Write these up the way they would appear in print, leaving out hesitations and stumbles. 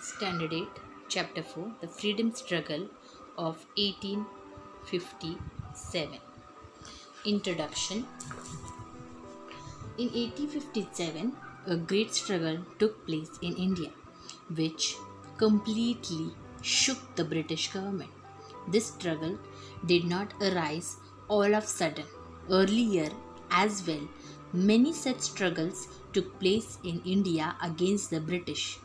Standard 8, Chapter 4, The Freedom Struggle of 1857. Introduction. In 1857, a great struggle took place in India, which completely shook the British government. This struggle did not arise all of a sudden. Earlier as well, many such struggles took place in India against the British.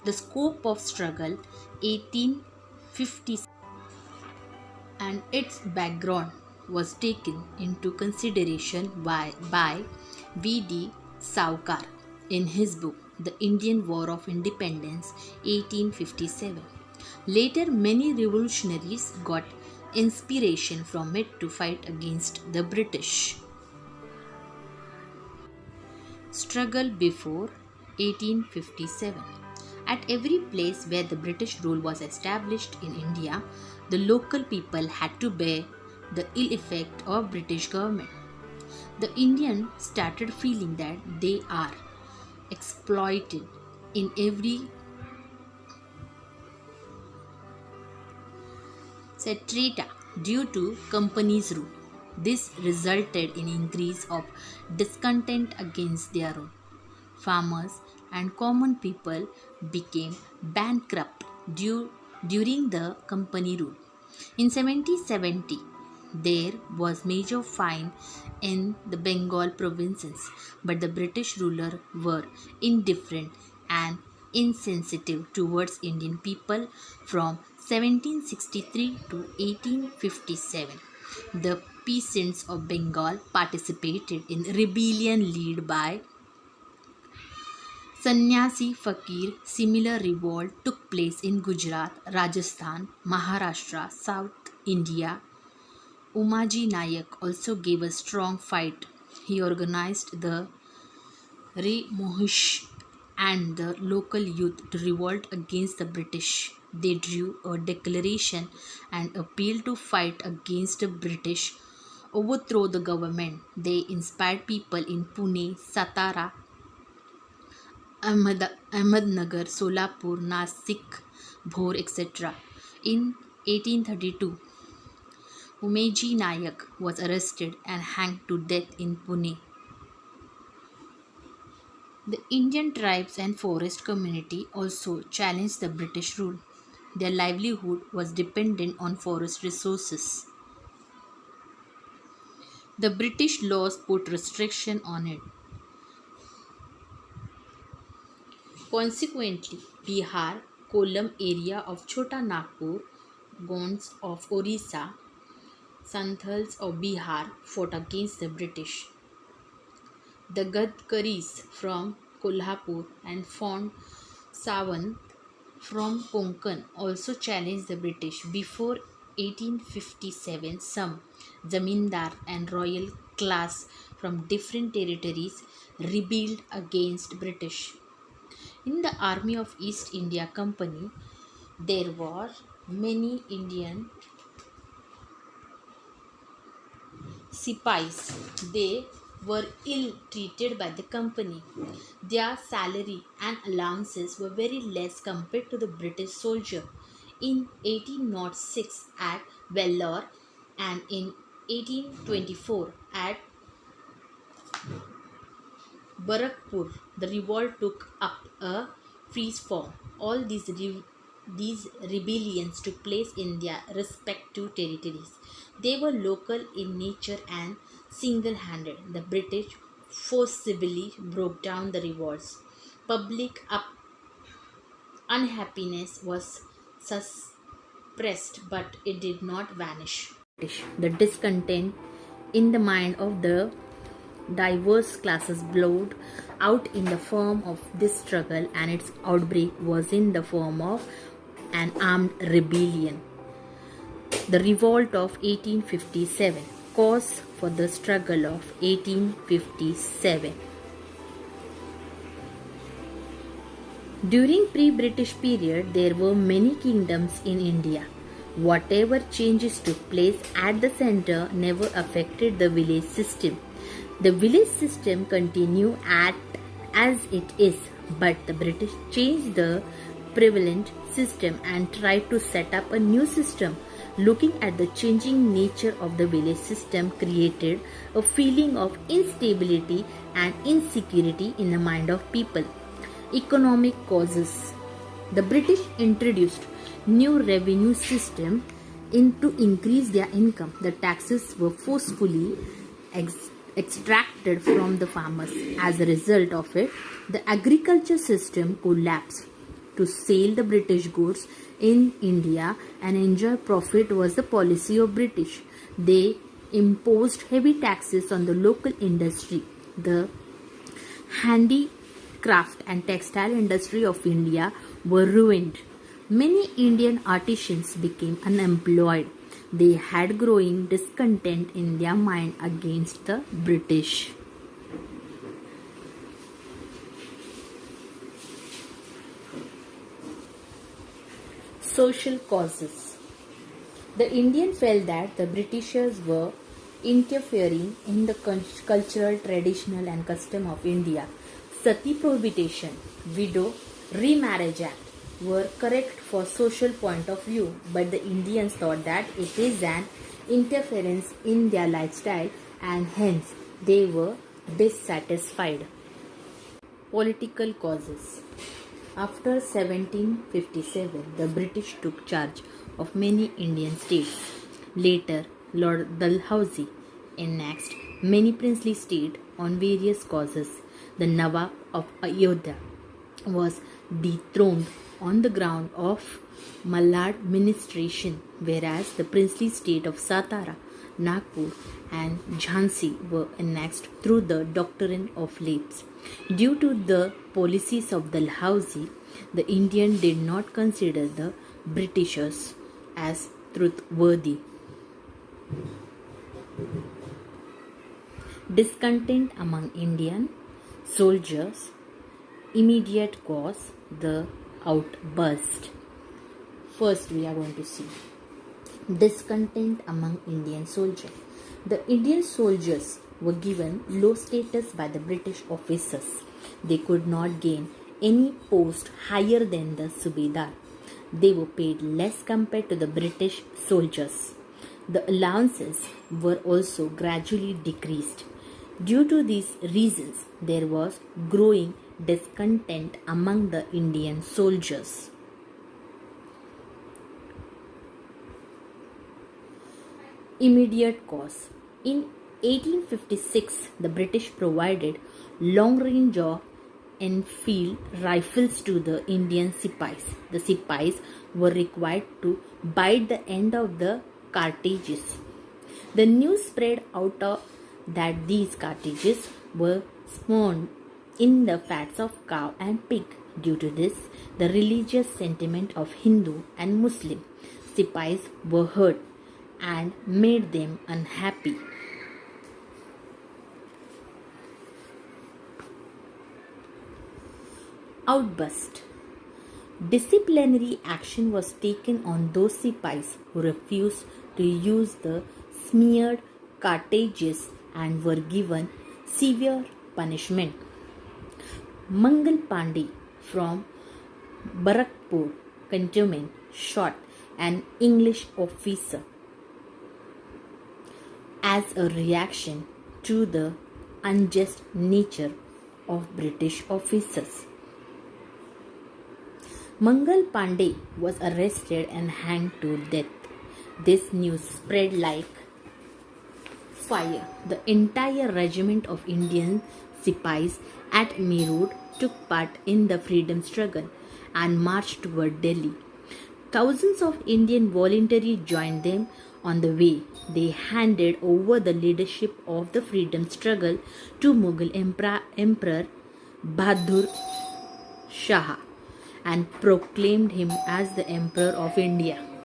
The scope of struggle 1850 and its background was taken into consideration by V.D. Savarkar in his book The Indian War of Independence 1857. Later, many revolutionaries got inspiration from it to fight against the British. Struggle before 1857. At every place where the British rule was established in India, the local people had to bear the ill effect of British government. The Indians started feeling that they are exploited in every strata due to company's rule. This resulted in increase of discontent against their rule. Farmers and common people became bankrupt during the company rule. In 1770, there was major famine in the Bengal provinces, but the British rulers were indifferent and insensitive towards Indian people from 1763 to 1857. The peasants of Bengal participated in rebellion led by Sannyasi Fakir. Similar revolt took place in Gujarat, Rajasthan, Maharashtra, South India. Umaji Nayak also gave a strong fight. He organized the Mohish and the local youth to revolt against the British. They drew a declaration and appealed to fight against the British, overthrow the government. They inspired people in Pune, Satara, Ahmednagar, Solapur, Nasik, Bhor, etc. In 1832, Umeji Nayak was arrested and hanged to death in Pune. The Indian tribes and forest community also challenged the British rule. Their livelihood was dependent on forest resources. The British laws put restriction on it. Consequently, Bihar, Kollam area of Chota Nagpur, Gonds of Orissa, Santhals of Bihar fought against the British. The Gadkaris from Kolhapur and Fond Sawant from Konkan also challenged the British. Before 1857, some zamindar and royal class from different territories rebelled against British. In the army of East India Company, there were many Indian Sipais. They were ill treated by the company. Their salary and allowances were very less compared to the British soldier. In 1806 at Vellore and in 1824 at Barakpur, the revolt took up a freeze form. All these rebellions took place in their respective territories. They were local in nature and single-handed. The British forcibly broke down the revolts. Public unhappiness was suppressed, but it did not vanish. The discontent in the mind of the diverse classes blowed out in the form of this struggle, and its outbreak was in the form of an armed rebellion. The revolt of 1857, cause for the struggle of 1857. During pre-British period, there were many kingdoms in India. Whatever changes took place at the center never affected the village system. The village system continued as it is, but the British changed the prevalent system and tried to set up a new system. Looking at the changing nature of the village system created a feeling of instability and insecurity in the mind of people. Economic causes. The British introduced new revenue system to increase their income. The taxes were forcefully extracted from the farmers. As a result of it, the agriculture system collapsed. To sell the British goods in India and enjoy profit was the policy of British. They imposed heavy taxes on the local industry. The handicraft and textile industry of India were ruined. Many Indian artisans became unemployed. They had growing discontent in their mind against the British. Social causes. The Indian felt that the Britishers were interfering in the cultural, traditional and custom of India. Sati prohibition, widow remarriage act were correct for social point of view, but the Indians thought that it is an interference in their lifestyle and hence they were dissatisfied. Political causes. After 1757, the British took charge of many Indian states. Later, Lord Dalhousie annexed many princely states on various causes. The Nawab of Ayodhya was dethroned on the ground of maladministration, whereas the princely state of Satara, Nagpur and Jhansi were annexed through the doctrine of lapse. Due to the policies of Dalhousie, the Indian did not consider the Britishers as truthworthy. Discontent among Indian soldiers. Immediate cause, the outburst. First, we are going to see discontent among Indian soldiers. The Indian soldiers were given low status by the British officers. They could not gain any post higher than the Subedar. They were paid less compared to the British soldiers. The allowances were also gradually decreased. Due to these reasons, there was growing discontent among the Indian soldiers. Immediate cause. In 1856, the British provided long-range Enfield rifles to the Indian Sipais. The Sipais were required to bite the end of the cartridges. The news spread out that these cartridges were spawned in the fats of cow and pig. Due to this, the religious sentiment of Hindu and Muslim Sipais were hurt and made them unhappy. Outburst. Disciplinary action was taken on those Sipais who refused to use the smeared cartridges and were given severe punishment. Mangal Pandey from Barakpur cantonment shot an English officer as a reaction to the unjust nature of British officers. Mangal Pandey was arrested and hanged to death. This news spread like fire. The entire regiment of Indian Sipais at Meerut took part in the freedom struggle and marched toward Delhi. Thousands of Indian voluntaries joined them. On the way, they handed over the leadership of the freedom struggle to Mughal Emperor Bahadur Shah and proclaimed him as the Emperor of India.